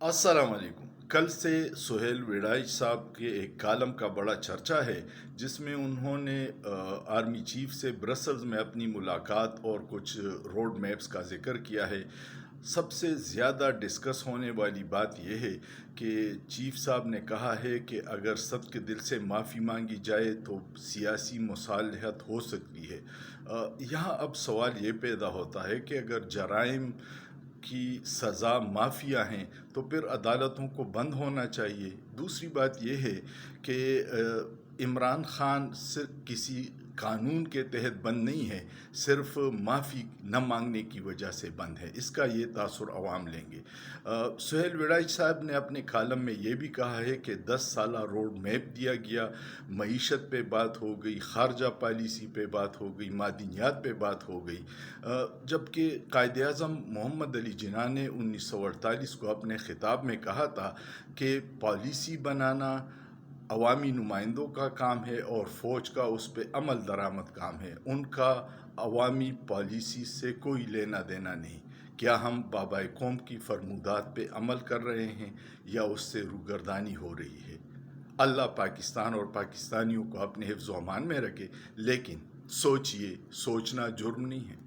अस्सलाम वालेकुम। कल से सुहेल वेड़ाई साहब के एक कालम का बड़ा चर्चा है, जिसमें उन्होंने आर्मी चीफ से ब्रसल्स में अपनी मुलाकात और कुछ रोड मैप्स का जिक्र किया है। सबसे ज़्यादा डिस्कस होने वाली बात यह है कि चीफ साहब ने कहा है कि अगर सख्त दिल से माफ़ी मांगी जाए तो सियासी मुसालहत हो सकती है। यहाँ अब सवाल ये पैदा होता है कि अगर जराइम की सज़ा माफ़िया हैं तो फिर अदालतों को बंद होना चाहिए। दूसरी बात यह है कि इमरान खान सिर्फ किसी कानून के तहत बंद नहीं है, सिर्फ माफ़ी न मांगने की वजह से बंद है। इसका ये तासुर अवाम लेंगे। सुहेल विड़ाई साहब ने अपने कालम में ये भी कहा है कि 10 साला रोड मैप दिया गया, मईशत पे बात हो गई, खारजा पॉलिसी पे बात हो गई, मादनियात पे बात हो गई। जबकि कायद आज़म मोहम्मद अली जिन्ना ने 1948 को अपने ख़िताब में कहा था कि पॉलिसी बनाना अवामी नुमाइंदों का काम है और फ़ौज का उस पर अमल दरामद काम है। उनका अवामी पॉलिसी से कोई लेना देना नहीं। क्या हम बाबाए कौम की फरमूदात पे अमल कर रहे हैं या उससे रूगर्दानी हो रही है? अल्लाह पाकिस्तान और पाकिस्तानियों को अपने हिफ्ज़ व अमान में रखे, लेकिन सोचिए, सोचना जुर्म नहीं है।